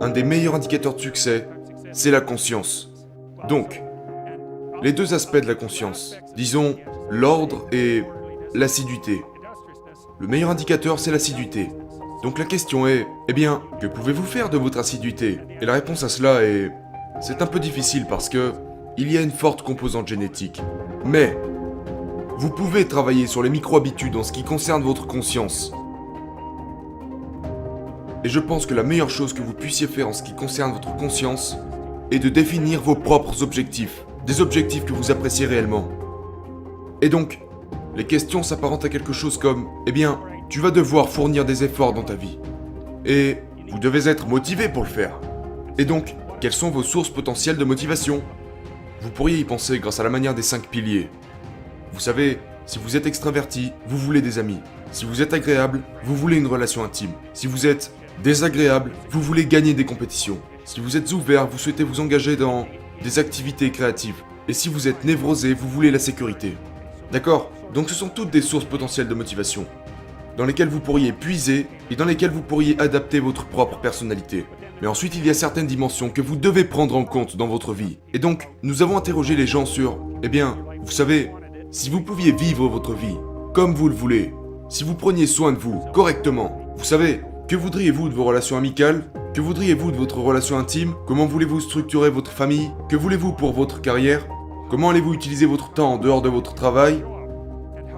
un des meilleurs indicateurs de succès, c'est la conscience. Donc, les deux aspects de la conscience, disons l'ordre et l'assiduité. Le meilleur indicateur, c'est l'assiduité. Donc la question est, eh bien, que pouvez-vous faire de votre assiduité? Et la réponse à cela est... c'est un peu difficile parce que il y a une forte composante génétique. Mais, vous pouvez travailler sur les micro-habitudes en ce qui concerne votre conscience. Et je pense que la meilleure chose que vous puissiez faire en ce qui concerne votre conscience est de définir vos propres objectifs. Des objectifs que vous appréciez réellement. Et donc, les questions s'apparentent à quelque chose comme, eh bien, tu vas devoir fournir des efforts dans ta vie. Et vous devez être motivé pour le faire. Et donc, quelles sont vos sources potentielles de motivation? Vous pourriez y penser grâce à la manière des 5 piliers. Vous savez, si vous êtes extraverti, vous voulez des amis. Si vous êtes agréable, vous voulez une relation intime. Si vous êtes désagréable, vous voulez gagner des compétitions. Si vous êtes ouvert, vous souhaitez vous engager dans des activités créatives. Et si vous êtes névrosé, vous voulez la sécurité. D'accord? Donc ce sont toutes des sources potentielles de motivation, dans lesquelles vous pourriez puiser et dans lesquelles vous pourriez adapter votre propre personnalité. Mais ensuite, il y a certaines dimensions que vous devez prendre en compte dans votre vie. Et donc, nous avons interrogé les gens sur, eh bien, vous savez, si vous pouviez vivre votre vie comme vous le voulez, si vous preniez soin de vous correctement, vous savez, que voudriez-vous de vos relations amicales? Que voudriez-vous de votre relation intime? Comment voulez-vous structurer votre famille? Que voulez-vous pour votre carrière? Comment allez-vous utiliser votre temps en dehors de votre travail?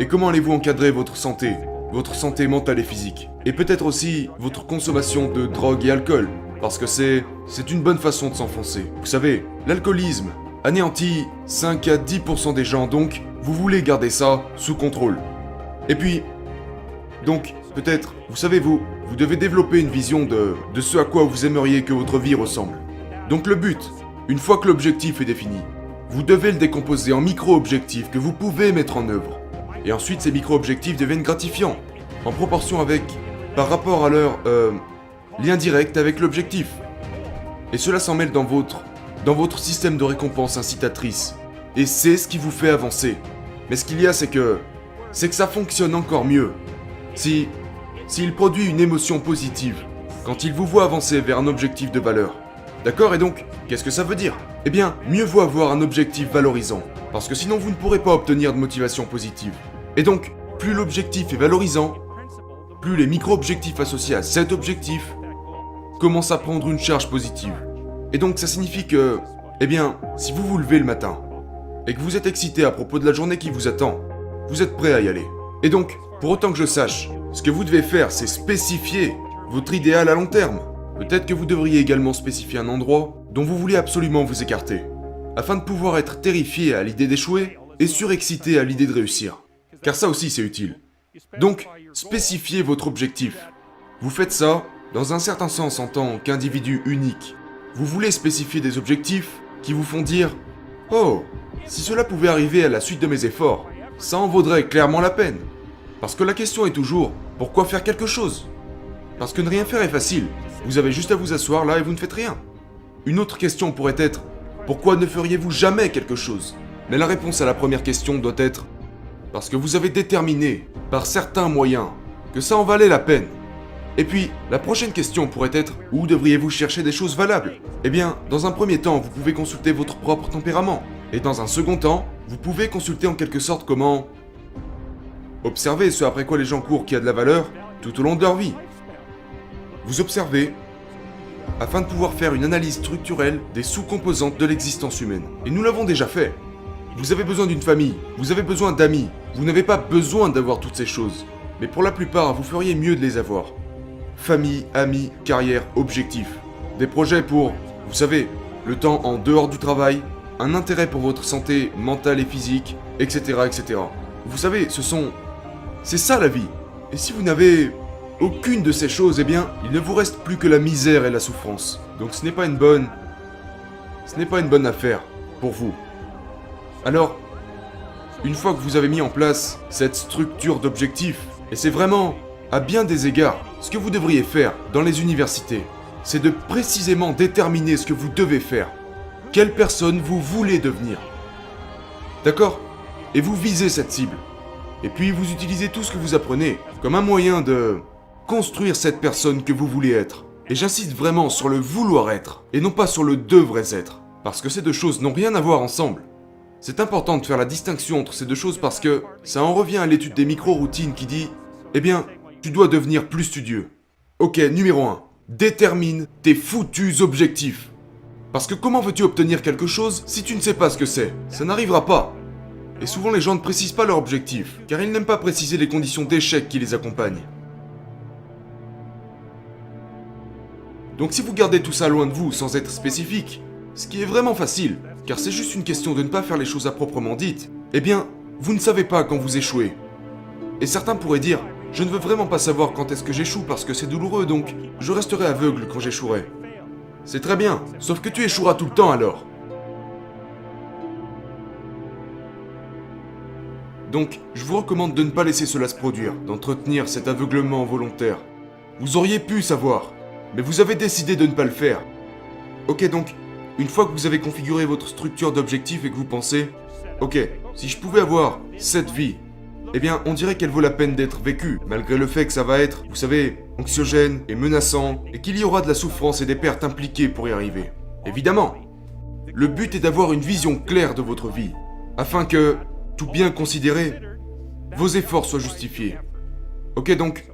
Et comment allez-vous encadrer votre santé mentale et physique? Et peut-être aussi votre consommation de drogue et alcool, parce que c'est une bonne façon de s'enfoncer. Vous savez, l'alcoolisme anéantit 5 à 10% des gens, donc vous voulez garder ça sous contrôle. Et puis, donc, peut-être, vous savez vous devez développer une vision de ce à quoi vous aimeriez que votre vie ressemble. Donc le but, une fois que l'objectif est défini, vous devez le décomposer en micro-objectifs que vous pouvez mettre en œuvre. Et ensuite, ces micro-objectifs deviennent gratifiants, en proportion par rapport à leur lien direct avec l'objectif. Et cela s'en mêle dans votre système de récompense incitatrice. Et c'est ce qui vous fait avancer. Mais ce qu'il y a, c'est que ça fonctionne encore mieux. S'il produit une émotion positive, quand il vous voit avancer vers un objectif de valeur. D'accord? Et donc, qu'est-ce que ça veut dire? Eh bien, mieux vaut avoir un objectif valorisant, parce que sinon vous ne pourrez pas obtenir de motivation positive. Et donc, plus l'objectif est valorisant, plus les micro-objectifs associés à cet objectif commencent à prendre une charge positive. Et donc ça signifie que, eh bien, si vous vous levez le matin, et que vous êtes excité à propos de la journée qui vous attend, vous êtes prêt à y aller. Et donc, pour autant que je sache, ce que vous devez faire, c'est spécifier votre idéal à long terme. Peut-être que vous devriez également spécifier un endroit dont vous voulez absolument vous écarter, afin de pouvoir être terrifié à l'idée d'échouer et surexcité à l'idée de réussir. Car ça aussi c'est utile. Donc, spécifiez votre objectif. Vous faites ça, dans un certain sens en tant qu'individu unique. Vous voulez spécifier des objectifs qui vous font dire « Oh, si cela pouvait arriver à la suite de mes efforts, ça en vaudrait clairement la peine. » Parce que la question est toujours « Pourquoi faire quelque chose ?» Parce que ne rien faire est facile. Vous avez juste à vous asseoir là et vous ne faites rien. Une autre question pourrait être « Pourquoi ne feriez-vous jamais quelque chose ?» Mais la réponse à la première question doit être « Parce que vous avez déterminé, par certains moyens, que ça en valait la peine. » Et puis, la prochaine question pourrait être « Où devriez-vous chercher des choses valables ?» Eh bien, dans un premier temps, vous pouvez consulter votre propre tempérament. Et dans un second temps, vous pouvez consulter en quelque sorte comment observer ce après quoi les gens courent qui a de la valeur tout au long de leur vie. Vous observez afin de pouvoir faire une analyse structurelle des sous-composantes de l'existence humaine. Et nous l'avons déjà fait. Vous avez besoin d'une famille, vous avez besoin d'amis, vous n'avez pas besoin d'avoir toutes ces choses. Mais pour la plupart, vous feriez mieux de les avoir. Famille, amis, carrière, objectifs. Des projets pour, vous savez, le temps en dehors du travail, un intérêt pour votre santé mentale et physique, etc. etc. Vous savez, c'est ça la vie. Et si vous n'avez aucune de ces choses, eh bien, il ne vous reste plus que la misère et la souffrance. Donc ce n'est pas une bonne affaire pour vous. Alors, une fois que vous avez mis en place cette structure d'objectifs, et c'est vraiment, à bien des égards, ce que vous devriez faire dans les universités, c'est de précisément déterminer ce que vous devez faire. Quelle personne vous voulez devenir. D'accord? Et vous visez cette cible. Et puis vous utilisez tout ce que vous apprenez comme un moyen de construire cette personne que vous voulez être. Et j'insiste vraiment sur le vouloir être, et non pas sur le devrais être. Parce que ces deux choses n'ont rien à voir ensemble. C'est important de faire la distinction entre ces deux choses parce que ça en revient à l'étude des micro-routines qui dit « Eh bien, tu dois devenir plus studieux. » Ok, numéro 1. Détermine tes foutus objectifs. Parce que comment veux-tu obtenir quelque chose si tu ne sais pas ce que c'est? Ça n'arrivera pas. Et souvent les gens ne précisent pas leur objectif, car ils n'aiment pas préciser les conditions d'échec qui les accompagnent. Donc si vous gardez tout ça loin de vous sans être spécifique, ce qui est vraiment facile, car c'est juste une question de ne pas faire les choses à proprement dites, eh bien, vous ne savez pas quand vous échouez. Et certains pourraient dire, je ne veux vraiment pas savoir quand est-ce que j'échoue parce que c'est douloureux, donc je resterai aveugle quand j'échouerai. C'est très bien, sauf que tu échoueras tout le temps alors. Donc, je vous recommande de ne pas laisser cela se produire, d'entretenir cet aveuglement volontaire. Vous auriez pu savoir, mais vous avez décidé de ne pas le faire. Ok, donc, une fois que vous avez configuré votre structure d'objectifs et que vous pensez, ok, si je pouvais avoir cette vie, eh bien, on dirait qu'elle vaut la peine d'être vécue, malgré le fait que ça va être, vous savez, anxiogène et menaçant, et qu'il y aura de la souffrance et des pertes impliquées pour y arriver. Évidemment, le but est d'avoir une vision claire de votre vie, afin que, tout bien considéré, vos efforts soient justifiés. Ok donc,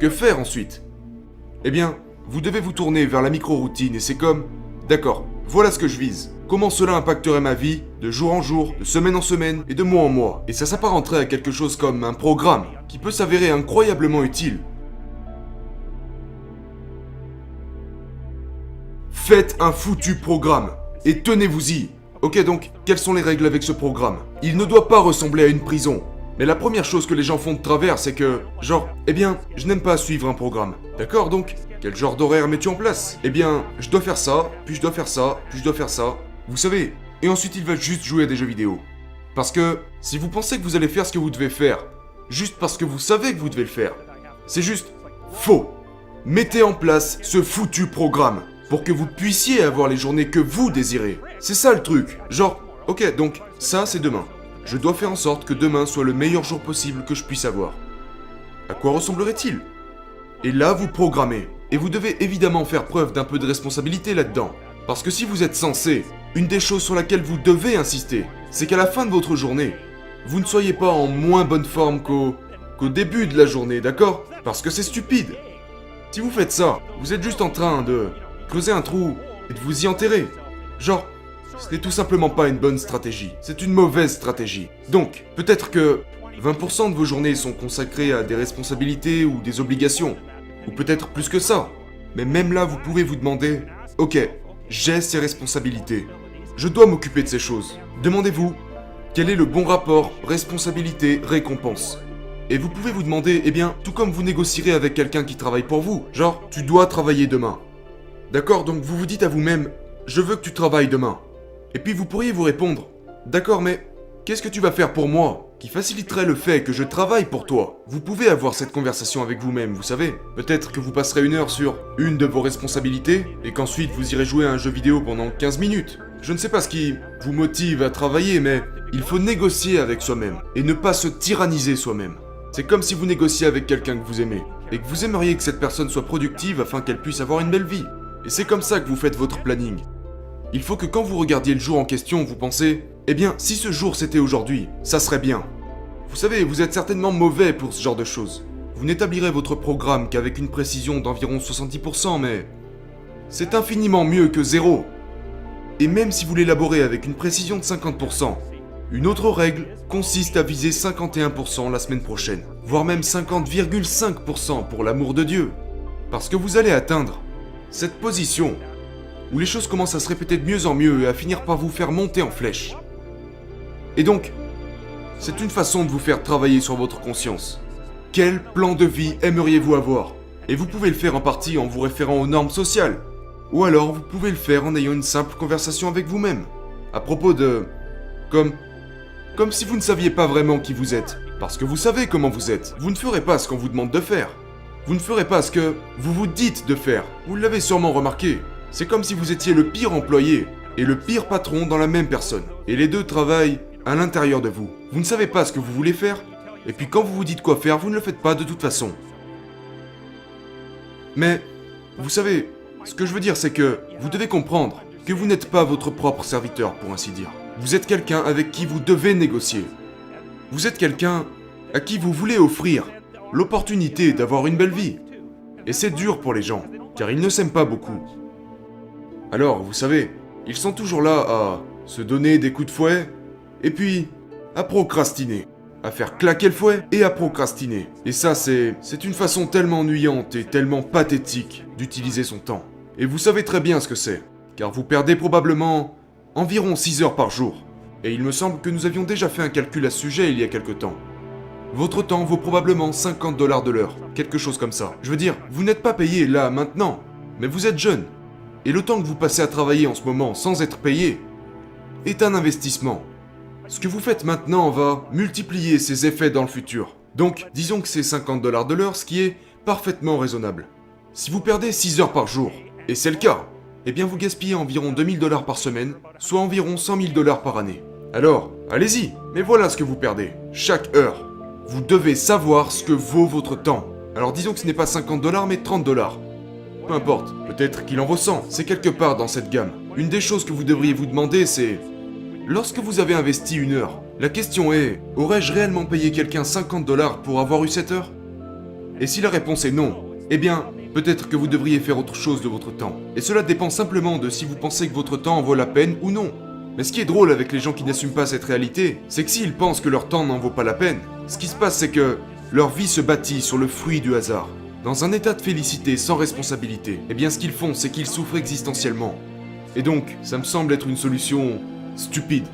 que faire ensuite? Eh bien, vous devez vous tourner vers la micro-routine et c'est comme, d'accord, voilà ce que je vise. Comment cela impacterait ma vie, de jour en jour, de semaine en semaine et de mois en mois. Et ça s'apparenterait à quelque chose comme un programme, qui peut s'avérer incroyablement utile. Faites un foutu programme, et tenez-vous-y. Ok donc, quelles sont les règles avec ce programme? Il ne doit pas ressembler à une prison. Mais la première chose que les gens font de travers, c'est que, genre, eh bien, je n'aime pas suivre un programme. D'accord donc? Quel genre d'horaire mets-tu en place? Eh bien, je dois faire ça, puis je dois faire ça, puis je dois faire ça. Vous savez, et ensuite ils veulent juste jouer à des jeux vidéo. Parce que, si vous pensez que vous allez faire ce que vous devez faire, juste parce que vous savez que vous devez le faire, c'est juste faux. Mettez en place ce foutu programme, pour que vous puissiez avoir les journées que vous désirez. C'est ça le truc. Genre, ok, donc, ça c'est demain. Je dois faire en sorte que demain soit le meilleur jour possible que je puisse avoir. À quoi ressemblerait-il? Et là, vous programmez. Et vous devez évidemment faire preuve d'un peu de responsabilité là-dedans. Parce que si vous êtes censé, une des choses sur laquelle vous devez insister, c'est qu'à la fin de votre journée, vous ne soyez pas en moins bonne forme qu'au début de la journée, d'accord? Parce que c'est stupide. Si vous faites ça, vous êtes juste en train de creuser un trou et de vous y enterrer. Genre, ce n'est tout simplement pas une bonne stratégie, c'est une mauvaise stratégie. Donc, peut-être que 20% de vos journées sont consacrées à des responsabilités ou des obligations. Ou peut-être plus que ça. Mais même là, vous pouvez vous demander, ok, j'ai ces responsabilités. Je dois m'occuper de ces choses. Demandez-vous, quel est le bon rapport responsabilité-récompense? Et vous pouvez vous demander, eh bien, tout comme vous négocierez avec quelqu'un qui travaille pour vous, genre, tu dois travailler demain. D'accord, donc vous vous dites à vous-même, je veux que tu travailles demain. Et puis vous pourriez vous répondre, d'accord, mais qu'est-ce que tu vas faire pour moi qui faciliterait le fait que je travaille pour toi? Vous pouvez avoir cette conversation avec vous-même, vous savez. Peut-être que vous passerez une heure sur une de vos responsabilités et qu'ensuite vous irez jouer à un jeu vidéo pendant 15 minutes. Je ne sais pas ce qui vous motive à travailler, mais il faut négocier avec soi-même et ne pas se tyranniser soi-même. C'est comme si vous négociez avec quelqu'un que vous aimez et que vous aimeriez que cette personne soit productive afin qu'elle puisse avoir une belle vie. Et c'est comme ça que vous faites votre planning. Il faut que quand vous regardiez le jour en question, vous pensez, eh bien, si ce jour c'était aujourd'hui, ça serait bien. Vous savez, vous êtes certainement mauvais pour ce genre de choses. Vous n'établirez votre programme qu'avec une précision d'environ 70%, mais c'est infiniment mieux que zéro. Et même si vous l'élaborez avec une précision de 50%, une autre règle consiste à viser 51% la semaine prochaine, voire même 50,5% pour l'amour de Dieu. Parce que vous allez atteindre cette position où les choses commencent à se répéter de mieux en mieux et à finir par vous faire monter en flèche. Et donc, c'est une façon de vous faire travailler sur votre conscience. Quel plan de vie aimeriez-vous avoir? Et vous pouvez le faire en partie en vous référant aux normes sociales. Ou alors vous pouvez le faire en ayant une simple conversation avec vous-même. À propos de... Comme si vous ne saviez pas vraiment qui vous êtes. Parce que vous savez comment vous êtes. Vous ne ferez pas ce qu'on vous demande de faire. Vous ne ferez pas ce que vous vous dites de faire. Vous l'avez sûrement remarqué. C'est comme si vous étiez le pire employé et le pire patron dans la même personne. Et les deux travaillent à l'intérieur de vous. Vous ne savez pas ce que vous voulez faire, et puis quand vous vous dites quoi faire, vous ne le faites pas de toute façon. Mais, vous savez, Ce que je veux dire, c'est que vous devez comprendre que vous n'êtes pas votre propre serviteur, pour ainsi dire. Vous êtes quelqu'un avec qui vous devez négocier. Vous êtes quelqu'un à qui vous voulez offrir l'opportunité d'avoir une belle vie. Et c'est dur pour les gens, car ils ne s'aiment pas beaucoup. Alors, vous savez, ils sont toujours là à se donner des coups de fouet, et puis à procrastiner. À faire claquer le fouet et à procrastiner. Et ça, c'est une façon tellement ennuyante et tellement pathétique d'utiliser son temps. Et vous savez très bien ce que c'est, car vous perdez probablement environ 6 heures par jour. Et il me semble que nous avions déjà fait un calcul à ce sujet il y a quelque temps. Votre temps vaut probablement 50 $ de l'heure, quelque chose comme ça. Je veux dire, vous n'êtes pas payé là, maintenant, mais vous êtes jeune. Et le temps que vous passez à travailler en ce moment sans être payé est un investissement. Ce que vous faites maintenant va multiplier ses effets dans le futur. Donc, disons que c'est 50 $ de l'heure, ce qui est parfaitement raisonnable. Si vous perdez 6 heures par jour, et c'est le cas, eh bien vous gaspillez environ 2000 $ par semaine, soit environ 100 000 $ par année. Alors, allez-y, mais voilà ce que vous perdez, chaque heure. Vous devez savoir ce que vaut votre temps. Alors disons que ce n'est pas 50 $ mais 30 $. Peu importe, peut-être qu'il en vaut 100, c'est quelque part dans cette gamme. Une des choses que vous devriez vous demander, c'est... Lorsque vous avez investi 1 heure, la question est, aurais-je réellement payé quelqu'un 50 $ pour avoir eu cette heure? Et si la réponse est non, eh bien, peut-être que vous devriez faire autre chose de votre temps. Et cela dépend simplement de si vous pensez que votre temps en vaut la peine ou non. Mais ce qui est drôle avec les gens qui n'assument pas cette réalité, c'est que s'ils pensent que leur temps n'en vaut pas la peine, ce qui se passe c'est que leur vie se bâtit sur le fruit du hasard. Dans un état de félicité sans responsabilité, eh bien ce qu'ils font c'est qu'ils souffrent existentiellement. Et donc, ça me semble être une solution stupide.